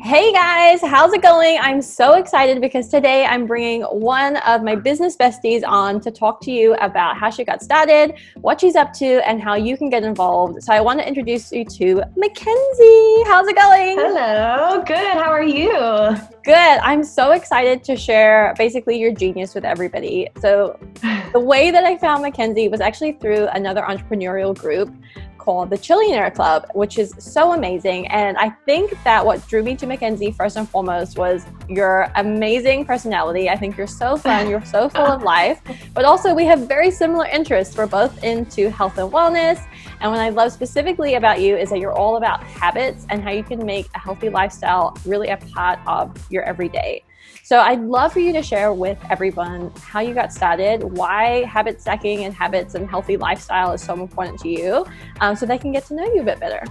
Hey guys, how's it going? I'm so excited because today I'm bringing one of my business besties on to talk to you about how she got started, what she's up to, and how you can get involved. So I want to introduce you to Mackenzie. How's it going? Hello, good. How are you? Good. I'm so excited to share basically your genius with everybody. So the way that I found Mackenzie was actually through another entrepreneurial group called the Chillionaire Club, which is so amazing. And I think that what drew me to Mackenzie first and foremost was your amazing personality. I think you're so fun, you're so full of life, but also we have very similar interests. We're both into health and wellness. And what I love specifically about you is that you're all about habits and how you can make a healthy lifestyle really a part of your everyday. So I'd love for you to share with everyone how you got started, why habit stacking and habits and healthy lifestyle is so important to you, so they can get to know you a bit better.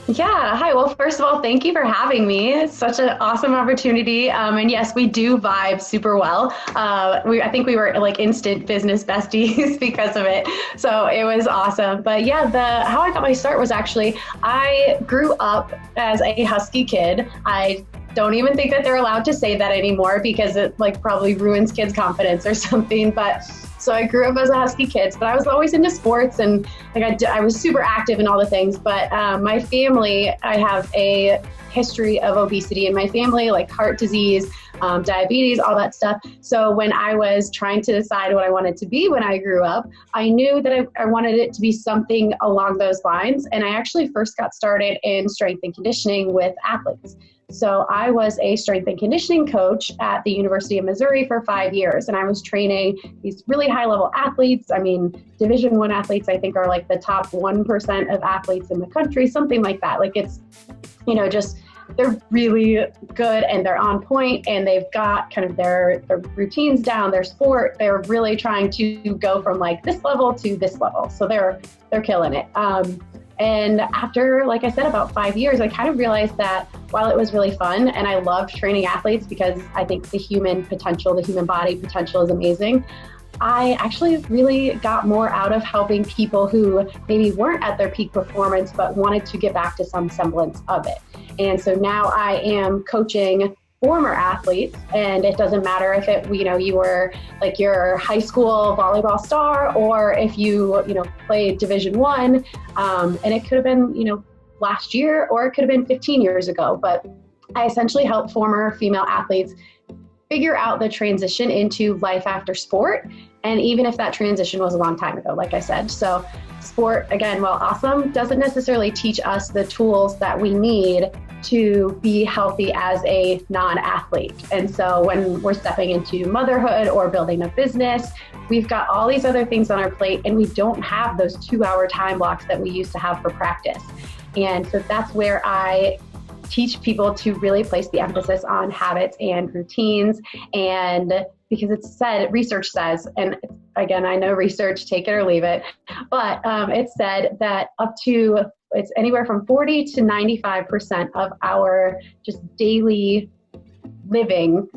Yeah. Hi. Well, first of all, thank you for having me. It's such an awesome opportunity. And yes, we do vibe super well. I think we were like instant business besties because of it. So it was awesome. But yeah, how I got my start was actually, I grew up as a husky kid. I don't even think that they're allowed to say that anymore because it like probably ruins kids' confidence or something. But so I grew up as a husky kid, but I was always into sports and like I was super active in all the things. But my family, I have a history of obesity in my family, like heart disease, diabetes, all that stuff. So when I was trying to decide what I wanted to be when I grew up, I knew that I wanted it to be something along those lines. And I actually first got started in strength and conditioning with athletes. So I was a strength and conditioning coach at the University of Missouri for 5 years, and I was training these really high level athletes. I mean, Division I athletes, I think are like the top 1% of athletes in the country, something like that. Like it's, just they're really good and they're on point and they've got kind of their routines down, their sport. They're really trying to go from like this level to this level. So they're killing it. And after, like I said, about 5 years, I kind of realized that while it was really fun and I loved training athletes because I think the human body potential is amazing, I actually really got more out of helping people who maybe weren't at their peak performance but wanted to get back to some semblance of it. And so now I am coaching former athletes, and it doesn't matter if you were like your high school volleyball star or if you played Division I, and it could have been last year or it could have been 15 years ago. But I essentially help former female athletes figure out the transition into life after sport, and even if that transition was a long time ago, like I said. So sport, again, while awesome, doesn't necessarily teach us the tools that we need to be healthy as a non-athlete. And so when we're stepping into motherhood or building a business, we've got all these other things on our plate and we don't have those 2-hour time blocks that we used to have for practice. And so that's where I teach people to really place the emphasis on habits and routines. And because research says, and again, I know research, take it or leave it, but it said that it's anywhere from 40 to 95% of our just daily living,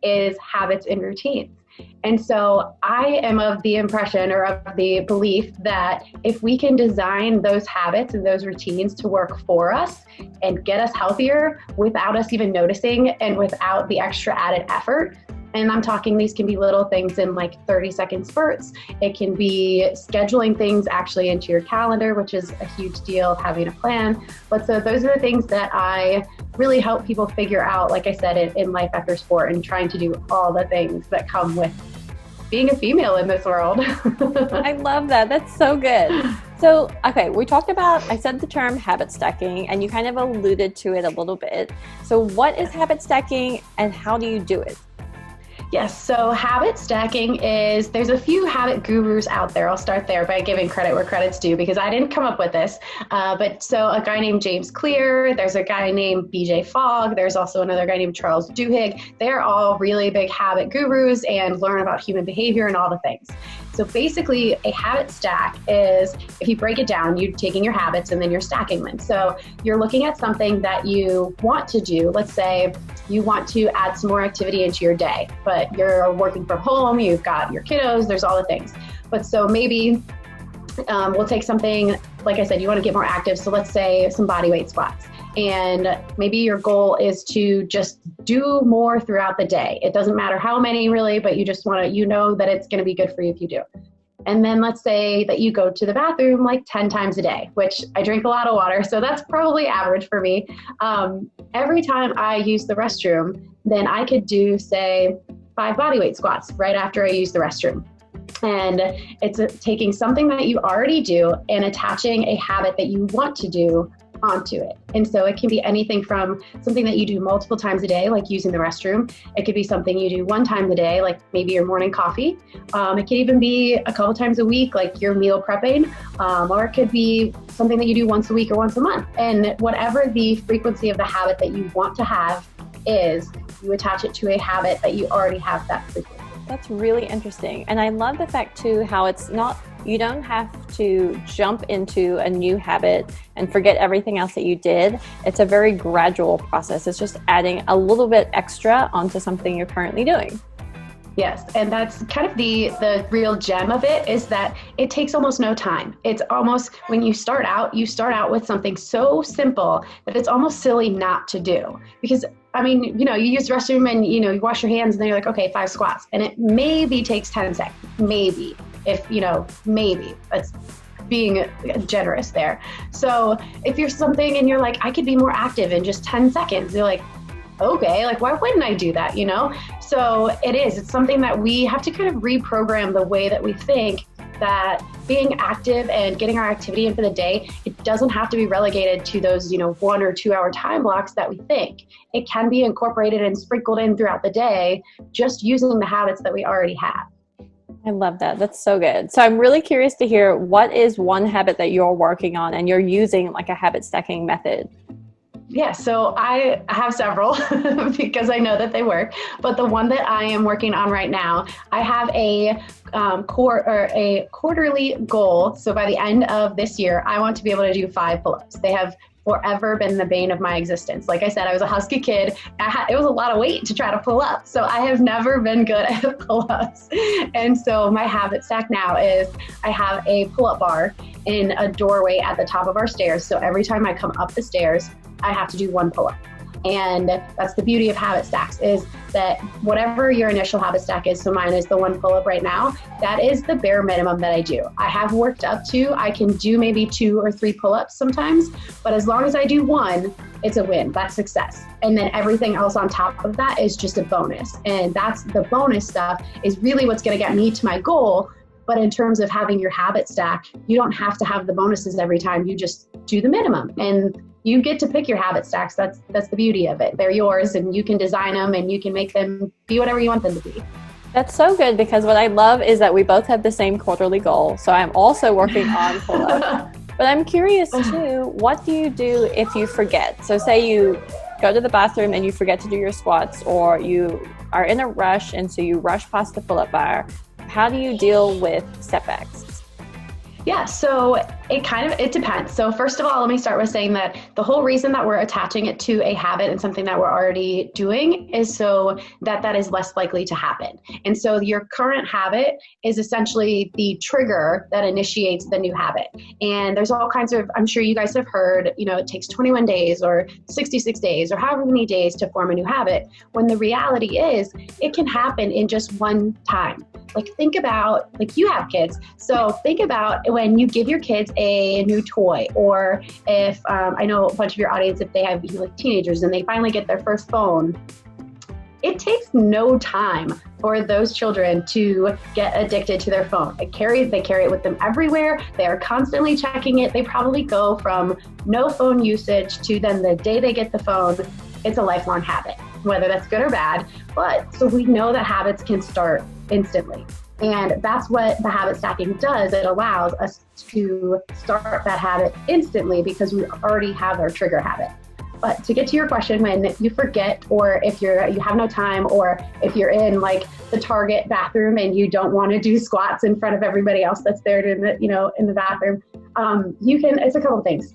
is habits and routines. And so I am of the impression or of the belief that if we can design those habits and those routines to work for us and get us healthier without us even noticing and without the extra added effort, and I'm talking, these can be little things in like 30-second spurts. It can be scheduling things actually into your calendar, which is a huge deal, having a plan. But so those are the things that I really help people figure out, like I said, in life after sport and trying to do all the things that come with being a female in this world. I love that. That's so good. So, okay, I said the term habit stacking and you kind of alluded to it a little bit. So what is habit stacking and how do you do it? Yes, so habit stacking there's a few habit gurus out there. I'll start there by giving credit where credit's due because I didn't come up with this. But so a guy named James Clear, there's a guy named BJ Fogg, there's also another guy named Charles Duhigg. They're all really big habit gurus and learn about human behavior and all the things. So basically a habit stack is, if you break it down, you're taking your habits and then you're stacking them. So you're looking at something that you want to do. Let's say you want to add some more activity into your day, but you're working from home, you've got your kiddos, there's all the things. But so maybe we'll take something, like I said, you want to get more active. So let's say some body weight squats. And maybe your goal is to just do more throughout the day. It doesn't matter how many really, but you just want to, you know that it's going to be good for you if you do. And then let's say that you go to the bathroom like 10 times a day, which I drink a lot of water, so that's probably average for me. Every time I use the restroom, then I could do, say, 5 bodyweight squats right after I use the restroom. And it's taking something that you already do and attaching a habit that you want to do onto it. And so it can be anything from something that you do multiple times a day, like using the restroom. It could be something you do one time a day, like maybe your morning coffee. It could even be a couple times a week, like your meal prepping, or it could be something that you do once a week or once a month. And whatever the frequency of the habit that you want to have is, you attach it to a habit that you already have that frequency. That's really interesting. And I love the fact too, how it's not, you don't have to jump into a new habit and forget everything else that you did. It's a very gradual process. It's just adding a little bit extra onto something you're currently doing. Yes, and that's kind of the real gem of it, is that it takes almost no time. It's almost, when you start out with something so simple that it's almost silly not to do. Because I mean, you use the restroom and, you wash your hands and then you're like, okay, 5 squats. And it maybe takes 10 seconds, maybe, maybe. That's being generous there. So if you're something and you're like, I could be more active in just 10 seconds, you're like, okay, like why wouldn't I do that, So it's something that we have to kind of reprogram the way that we think, that being active and getting our activity in for the day, it doesn't have to be relegated to those, 1 or 2 hour time blocks that we think. It can be incorporated and sprinkled in throughout the day, just using the habits that we already have. I love that. That's so good. So I'm really curious to hear, what is one habit that you're working on and you're using like a habit stacking method? Yeah, so I have several because I know that they work, but the one that I am working on right now, I have a quarterly goal. So by the end of this year, I want to be able to do 5 pull-ups. They have forever been the bane of my existence. Like I said, I was a husky kid. It was a lot of weight to try to pull up. So I have never been good at pull-ups. And so my habit stack now is I have a pull-up bar in a doorway at the top of our stairs. So every time I come up the stairs, I have to do 1 pull-up. And that's the beauty of habit stacks, is that whatever your initial habit stack is, so mine is the 1 pull-up right now, that is the bare minimum that I do. I have worked up to, I can do maybe 2 or 3 pull-ups sometimes, but as long as I do 1, it's a win, that's success. And then everything else on top of that is just a bonus. And that's the bonus stuff is really what's gonna get me to my goal. But in terms of having your habit stack, you don't have to have the bonuses every time, you just do the minimum. And you get to pick your habit stacks. That's the beauty of it. They're yours and you can design them and you can make them be whatever you want them to be. That's so good, because what I love is that we both have the same quarterly goal. So I'm also working on pull-ups. But I'm curious too, what do you do if you forget? So say you go to the bathroom and you forget to do your squats, or you are in a rush and so you rush past the pull-up bar. How do you deal with setbacks? Yeah, so it depends. So first of all, let me start with saying that the whole reason that we're attaching it to a habit and something that we're already doing is so that is less likely to happen. And so your current habit is essentially the trigger that initiates the new habit. And there's all kinds of, I'm sure you guys have heard, it takes 21 days or 66 days or however many days to form a new habit, when the reality is it can happen in just one time. Like think about, like you have kids, so think about when you give your kids a new toy, or if I know a bunch of your audience, if they have like teenagers and they finally get their first phone, it takes no time for those children to get addicted to their phone. They carry it with them everywhere. They are constantly checking it. They probably go from no phone usage to then the day they get the phone, it's a lifelong habit, whether that's good or bad. But so we know that habits can start instantly. And that's what the habit stacking does. It allows us to start that habit instantly because we already have our trigger habit. But to get to your question, when you forget, or if you have no time, or if you're in like the Target bathroom and you don't want to do squats in front of everybody else that's there in the bathroom, it's a couple of things.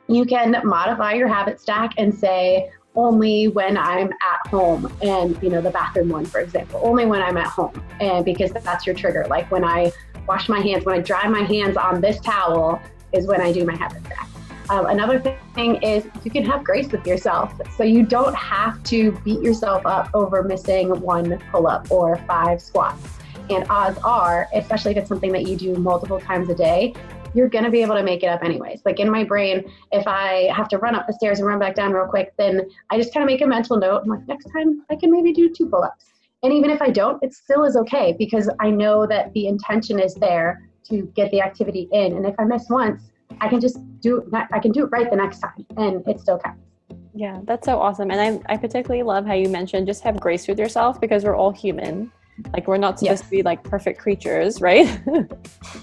You can modify your habit stack and say, only when I'm at home, and the bathroom one, for example, only when I'm at home, and because that's your trigger. Like when I wash my hands, when I dry my hands on this towel is when I do my habit stack. Another thing is you can have grace with yourself. So you don't have to beat yourself up over missing 1 pull-up or 5 squats. And odds are, especially if it's something that you do multiple times a day, you're going to be able to make it up anyways. Like in my brain, if I have to run up the stairs and run back down real quick, then I just kind of make a mental note. I'm like, next time I can maybe do 2 pull-ups. And even if I don't, it still is okay because I know that the intention is there to get the activity in. And if I miss once, I can just do it right the next time and it still counts. Yeah, that's so awesome. And I particularly love how you mentioned just have grace with yourself because we're all human. Like we're not supposed to be like perfect creatures, right?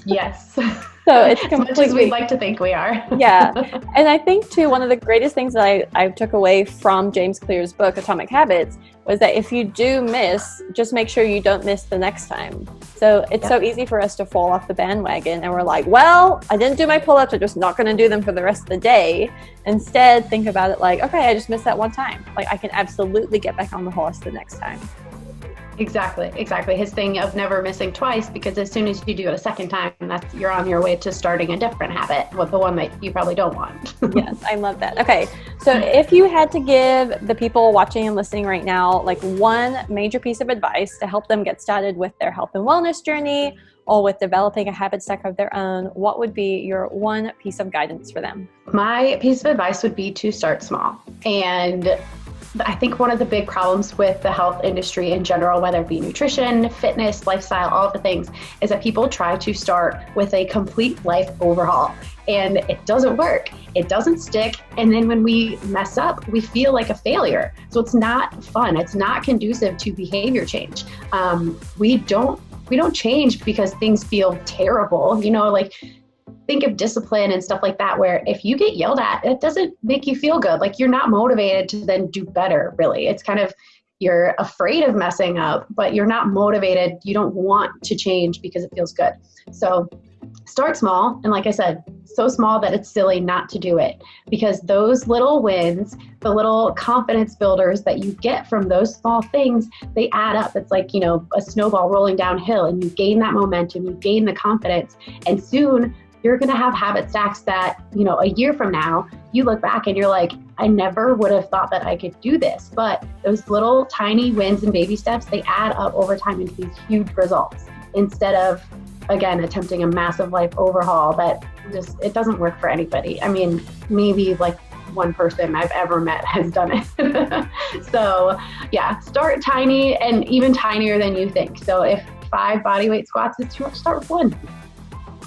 Yes. So it's completely, as much as we'd like to think we are. Yeah. And I think too, one of the greatest things that I took away from James Clear's book, Atomic Habits, was that if you do miss, just make sure you don't miss the next time. So it's so easy for us to fall off the bandwagon and we're like, well, I didn't do my pull-ups. I'm just not going to do them for the rest of the day. Instead, think about it like, okay, I just missed that one time. Like I can absolutely get back on the horse the next time. Exactly. His thing of never missing twice, because as soon as you do it a second time, you're on your way to starting a different habit, with the one that you probably don't want. Yes, I love that. Okay, so if you had to give the people watching and listening right now, like one major piece of advice to help them get started with their health and wellness journey or with developing a habit stack of their own, what would be your one piece of guidance for them? My piece of advice would be to start small. And I think one of the big problems with the health industry in general, whether it be nutrition, fitness, lifestyle, all of the things, is that people try to start with a complete life overhaul. And it doesn't work. It doesn't stick. And then when we mess up, we feel like a failure. So it's not fun. It's not conducive to behavior change. We don't change because things feel terrible. Like think of discipline and stuff like that, where if you get yelled at, it doesn't make you feel good. Like you're not motivated to then do better, really. It's kind of, you're afraid of messing up, but you're not motivated. You don't want to change because it feels good. So start small. And like I said, so small that it's silly not to do it, because those little wins, the little confidence builders that you get from those small things, they add up. It's like, a snowball rolling downhill, and you gain that momentum, you gain the confidence, and soon you're going to have habit stacks that, a year from now, you look back and you're like, I never would have thought that I could do this. But those little tiny wins and baby steps, they add up over time into these huge results, instead of, again, attempting a massive life overhaul that it doesn't work for anybody. I mean, maybe like one person I've ever met has done it. So yeah, start tiny, and even tinier than you think. So if 5 bodyweight squats is too much, start with 1.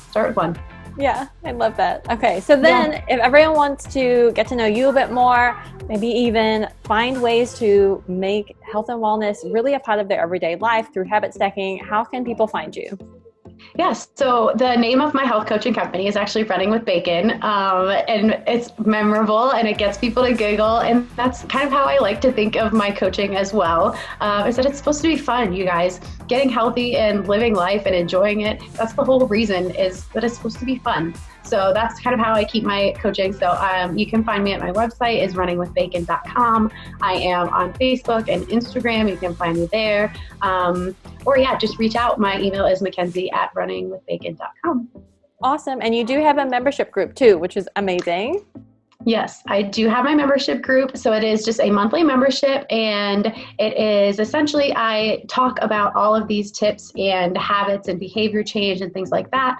Start with 1. Yeah, I love that. Okay, so then if everyone wants to get to know you a bit more, maybe even find ways to make health and wellness really a part of their everyday life through habit stacking, how can people find you? Yes. So the name of my health coaching company is actually Running with Bacon. And it's memorable and it gets people to giggle. And that's kind of how I like to think of my coaching as well, is that it's supposed to be fun, you guys. Getting healthy and living life and enjoying it. That's the whole reason, is that it's supposed to be fun. So that's kind of how I keep my coaching. So you can find me at my website is runningwithbacon.com. I am on Facebook and Instagram. You can find me there. Or just reach out. My email is Mackenzie@runningwithbacon.com. Awesome. And you do have a membership group too, which is amazing. Yes, I do have my membership group. So it is just a monthly membership, and it is essentially, I talk about all of these tips and habits and behavior change and things like that.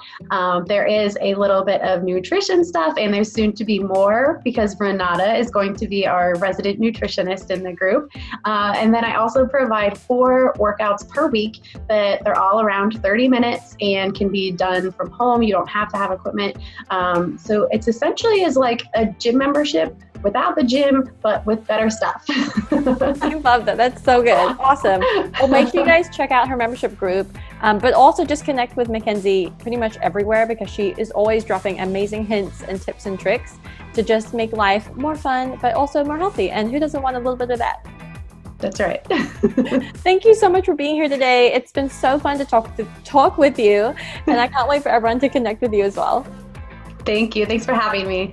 There is a little bit of nutrition stuff, and there's soon to be more, because Renata is going to be our resident nutritionist in the group. And then I also provide 4 workouts per week that they're all around 30 minutes and can be done from home. You don't have to have equipment. So it's essentially is like a gym membership without the gym, but with better stuff. I love that. That's so good. Awesome. Well, make sure you guys check out her membership group, but also just connect with Mackenzie pretty much everywhere, because she is always dropping amazing hints and tips and tricks to just make life more fun, but also more healthy. And who doesn't want a little bit of that? That's right. Thank you so much for being here today. It's been so fun to talk with you, and I can't wait for everyone to connect with you as well. Thank you. Thanks for having me.